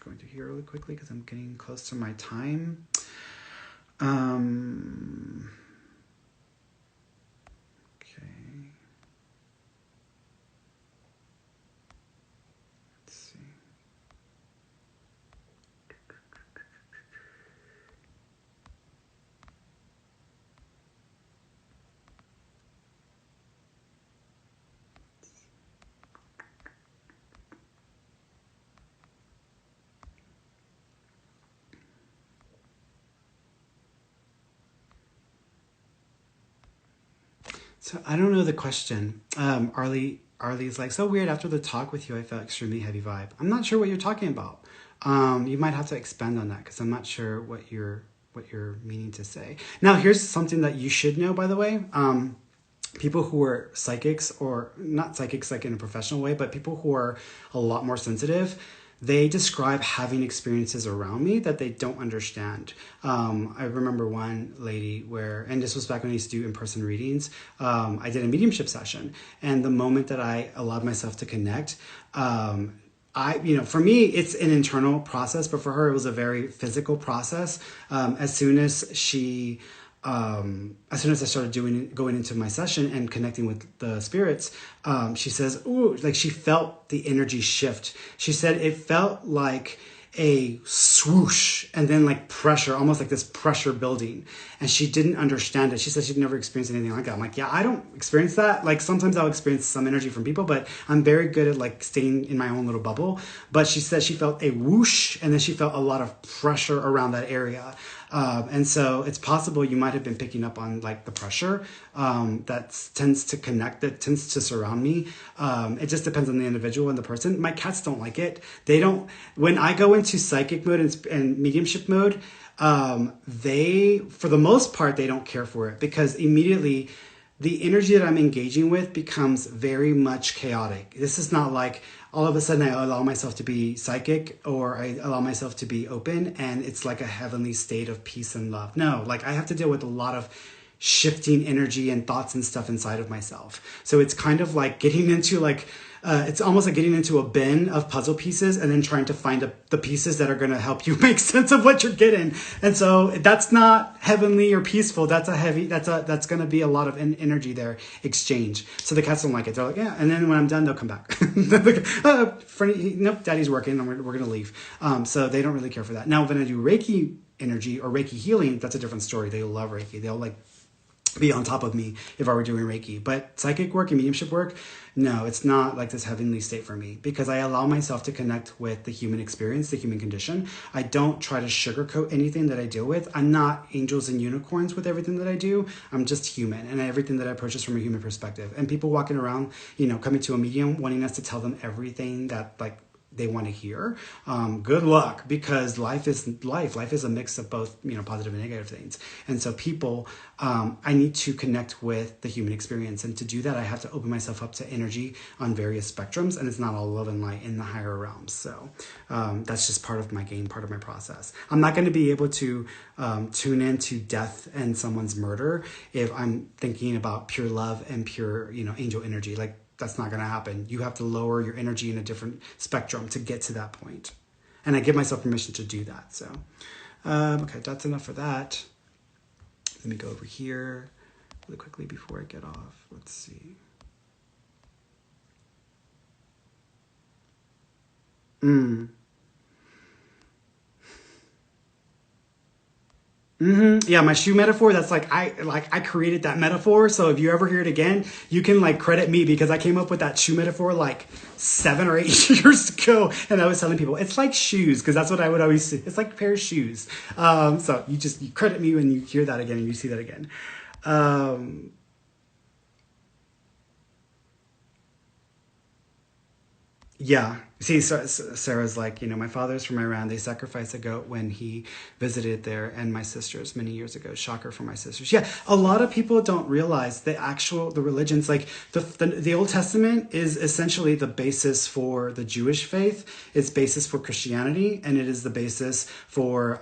[SPEAKER 1] Going through here really quickly because I'm getting close to my time. So I don't know the question. Arlie's like, so weird. After the talk with you, I felt extremely heavy vibe. I'm not sure what you're talking about. You might have to expand on that, because I'm not sure what you're meaning to say. Now, here's something that you should know, by the way. People who are psychics, or not psychics like in a professional way, but people who are a lot more sensitive, they describe having experiences around me that they don't understand. I remember one lady and this was back when I used to do in-person readings, I did a mediumship session. And the moment that I allowed myself to connect, for me, it's an internal process, but for her, it was a very physical process. As soon as I started going into my session and connecting with the spirits, she says, ooh, like she felt the energy shift. She said it felt like a swoosh and then like pressure, almost like this pressure building. And she didn't understand it. She said she'd never experienced anything like that. I'm like, yeah, I don't experience that. Like sometimes I'll experience some energy from people, but I'm very good at like staying in my own little bubble. But she said she felt a whoosh and then she felt a lot of pressure around that area. And so it's possible you might have been picking up on like the pressure that tends to connect, that tends to surround me. It just depends on the individual and the person. My cats don't like it. When I go into psychic mode and mediumship mode, for the most part, they don't care for it, because immediately the energy that I'm engaging with becomes very much chaotic. This is not like all of a sudden I allow myself to be psychic or I allow myself to be open and it's like a heavenly state of peace and love. No, like I have to deal with a lot of shifting energy and thoughts and stuff inside of myself. So it's kind of like getting into like it's almost like getting into a bin of puzzle pieces and then trying to find the pieces that are going to help you make sense of what you're getting. And so that's not heavenly or peaceful. That's going to be a lot of energy there, exchange. So the cats don't like it. They're like, yeah. And then when I'm done, they'll come back. Ferny, nope, daddy's working and we're going to leave. So they don't really care for that. Now, when I do Reiki energy or Reiki healing, that's a different story. They love Reiki. They'll like be on top of me if I were doing Reiki. But psychic work and mediumship work, no, it's not like this heavenly state for me, because I allow myself to connect with the human experience, the human condition. I don't try to sugarcoat anything that I deal with. I'm not angels and unicorns with everything that I do. I'm just human, and everything that I approach is from a human perspective. And people walking around, coming to a medium wanting us to tell them everything that like they want to hear, good luck, because life is a mix of both positive and negative things. And so people, I need to connect with the human experience, and to do that I have to open myself up to energy on various spectrums, and it's not all love and light in the higher realms. So that's just part of my game, part of my process. I'm not going to be able to tune into death and someone's murder if I'm thinking about pure love and pure angel energy. Like, that's not going to happen. You have to lower your energy in a different spectrum to get to that point. And I give myself permission to do that. So, okay, that's enough for that. Let me go over here really quickly before I get off. Let's see. Yeah, my shoe metaphor, that's I created that metaphor. So if you ever hear it again, you can like credit me, because I came up with that shoe metaphor like 7 or 8 years ago. And I was telling people it's like shoes, because that's what I would always say. It's like a pair of shoes. So you credit me when you hear that again and you see that again. Yeah. See, Sarah's like, my father's from Iran. They sacrificed a goat when he visited there, and my sisters many years ago. Shocker for my sisters. Yeah, a lot of people don't realize the religions. Like the Old Testament is essentially the basis for the Jewish faith. It's basis for Christianity, and it is the basis for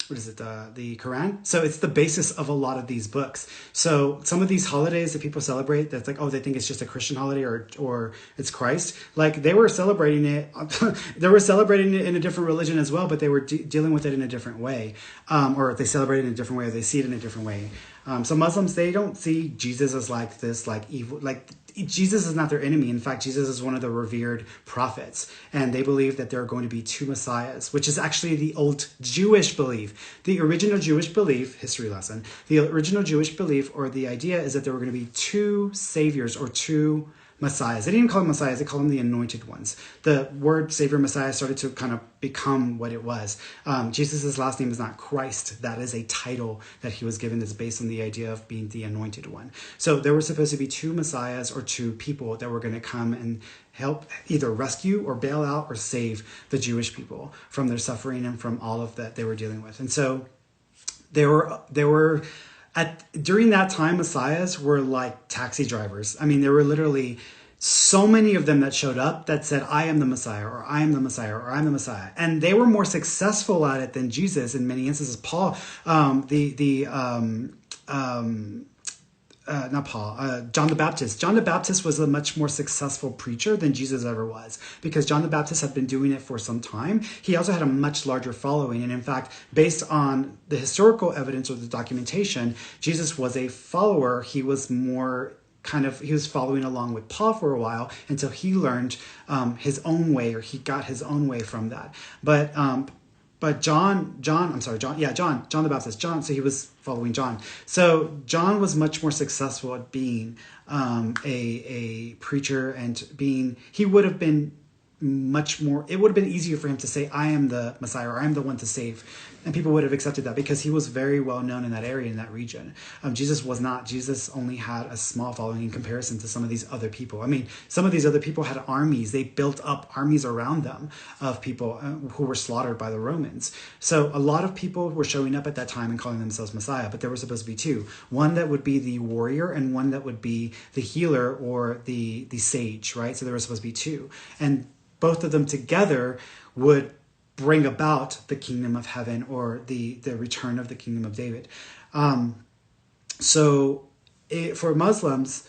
[SPEAKER 1] what is it, the Quran? So it's the basis of a lot of these books. So some of these holidays that people celebrate, that's like, oh, they think it's just a Christian holiday or it's Christ. Like they were celebrating it. They were celebrating it in a different religion as well, but they were dealing with it in a different way. Or they celebrate it in a different way, or they see it in a different way. So Muslims, they don't see Jesus as like this, like evil, like Jesus is not their enemy. In fact, Jesus is one of the revered prophets, and they believe that there are going to be 2 messiahs, which is actually the old Jewish belief. The original Jewish belief, history lesson, the original Jewish belief or the idea is that there were going to be 2 saviors or 2 messiahs. They didn't even call them messiahs, they call them the anointed ones. The word savior, messiah started to kind of become what it was. Jesus' last name is not Christ. That is a title that he was given that's based on the idea of being the anointed one. So there were supposed to be 2 messiahs or 2 people that were going to come and help either rescue or bail out or save the Jewish people from their suffering and from all of that they were dealing with. And so there were during that time, messiahs were like taxi drivers. I mean, there were literally so many of them that showed up that said, I am the Messiah, or I am the Messiah, or I'm the Messiah. And they were more successful at it than Jesus in many instances. Paul, John the Baptist. John the Baptist was a much more successful preacher than Jesus ever was, because John the Baptist had been doing it for some time. He also had a much larger following. And in fact, based on the historical evidence or the documentation, Jesus was a follower. He was more he was following along with Paul for a while until he learned his own way, or he got his own way from that. But John the Baptist, so he was following John. So John was much more successful at being a preacher, and he would have been much more, it would have been easier for him to say, I am the Messiah, or I am the one to save. And people would have accepted that because he was very well known in that area, in that region. Jesus was not. Jesus only had a small following in comparison to some of these other people. I mean, some of these other people had armies. They built up armies around them of people who were slaughtered by the Romans. So a lot of people were showing up at that time and calling themselves Messiah, but there were supposed to be 2. One that would be the warrior, and one that would be the healer or the sage, right? So there were supposed to be 2. And both of them together would bring about the kingdom of heaven, or the return of the kingdom of David. For Muslims,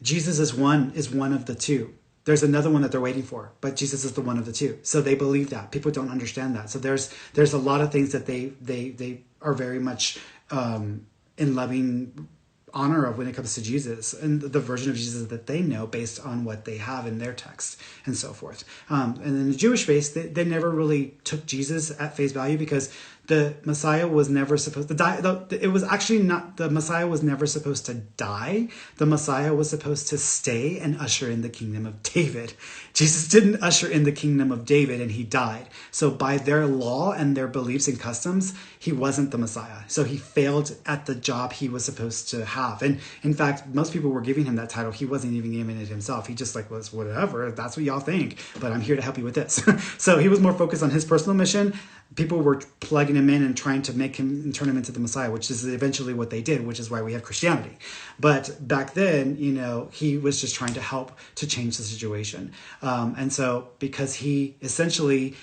[SPEAKER 1] Jesus is one of the two. There's another one that they're waiting for, but Jesus is the one of the two. So they believe that. People don't understand that. So there's a lot of things that they are very much in loving honor of when it comes to Jesus and the version of Jesus that they know based on what they have in their text and so forth. And in the Jewish faith, they never really took Jesus at face value because the Messiah was never supposed to die. It was actually not, the Messiah was never supposed to die. The Messiah was supposed to stay and usher in the kingdom of David. Jesus didn't usher in the kingdom of David and he died. So by their law and their beliefs and customs, he wasn't the Messiah. So he failed at the job he was supposed to have. And in fact, most people were giving him that title. He wasn't even giving it himself. He just was whatever. That's what y'all think. But I'm here to help you with this. So he was more focused on his personal mission. People were plugging him in and trying to make him and turn him into the Messiah, which is eventually what they did, which is why we have Christianity. But back then, he was just trying to help to change the situation. And so because he essentially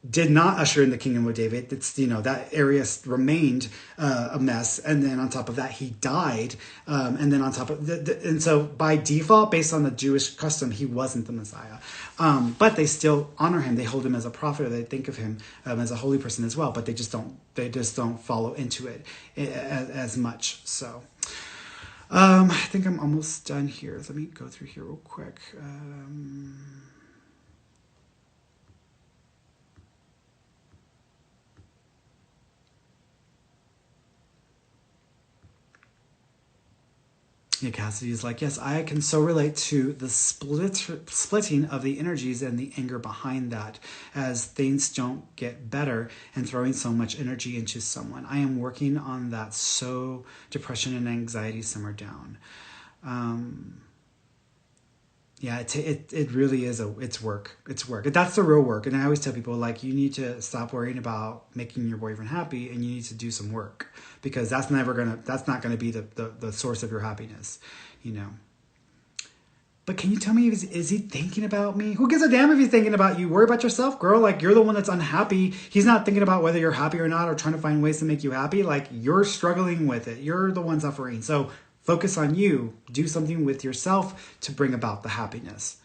[SPEAKER 1] did not usher in the kingdom of David, it's, that area remained a mess. And then on top of that, he died. And then on top of and so by default, based on the Jewish custom, he wasn't the Messiah. But they still honor him. They hold him as a prophet, or they think of him as a holy person as well, but they just don't follow into it as much. So, I think I'm almost done here. Let me go through here real quick. Yeah, Cassidy is like, yes, I can so relate to the splitting of the energies and the anger behind that as things don't get better and throwing so much energy into someone. I am working on that so depression and anxiety simmer down. Yeah, it really is it's work. It's work. That's the real work. And I always tell people, you need to stop worrying about making your boyfriend happy and you need to do some work because that's not gonna be the source of your happiness, But can you tell me, is he thinking about me? Who gives a damn if he's thinking about you? Worry about yourself, girl. You're the one that's unhappy. He's not thinking about whether you're happy or not or trying to find ways to make you happy. You're struggling with it. You're the one suffering. So focus on you. Do something with yourself to bring about the happiness.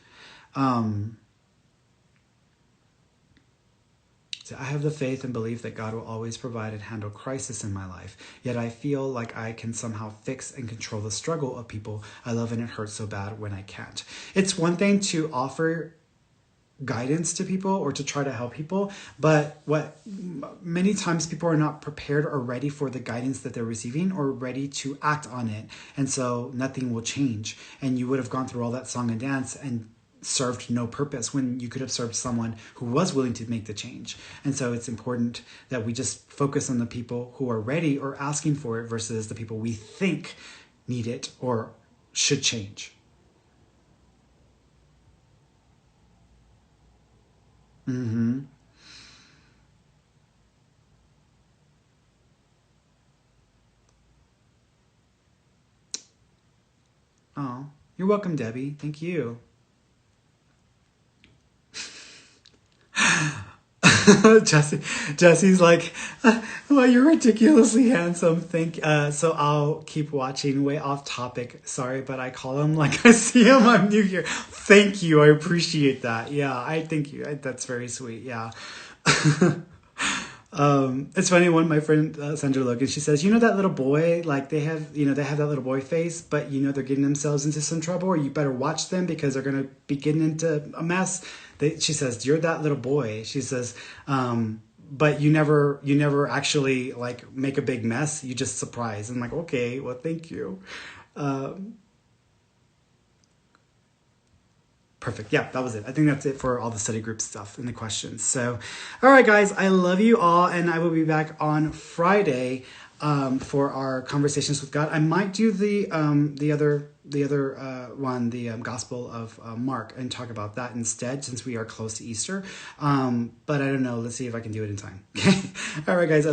[SPEAKER 1] So I have the faith and belief that God will always provide and handle crisis in my life. Yet I feel like I can somehow fix and control the struggle of people I love, and it hurts so bad when I can't. It's one thing to offer guidance to people or to try to help people, but many times people are not prepared or ready for the guidance that they're receiving or ready to act on it, and so nothing will change, and you would have gone through all that song and dance and served no purpose when you could have served someone who was willing to make the change. And so it's important that we just focus on the people who are ready or asking for it versus the people we think need it or should change. Mm-hmm. Oh, you're welcome, Debbie. Thank you. Jesse's like, well, you're ridiculously handsome. So I'll keep watching. Way off topic. Sorry, but I call him like I see him. I'm new here. Thank you. I appreciate that. Yeah, I thank you. That's very sweet. Yeah. It's funny, one of my friend Sandra Logan, she says, that little boy, they have that little boy face, but they're getting themselves into some trouble, or you better watch them because they're going to be getting into a mess. She says, you're that little boy. She says, but you never actually make a big mess. You just surprise. I'm like, okay, well, thank you. Perfect. Yeah, that was it. I think that's it for all the study group stuff and the questions. So, all right, guys, I love you all, and I will be back on Friday for our conversations with God. I might do the other one, the Gospel of Mark, and talk about that instead, since we are close to Easter. But I don't know. Let's see if I can do it in time. Okay. All right, guys.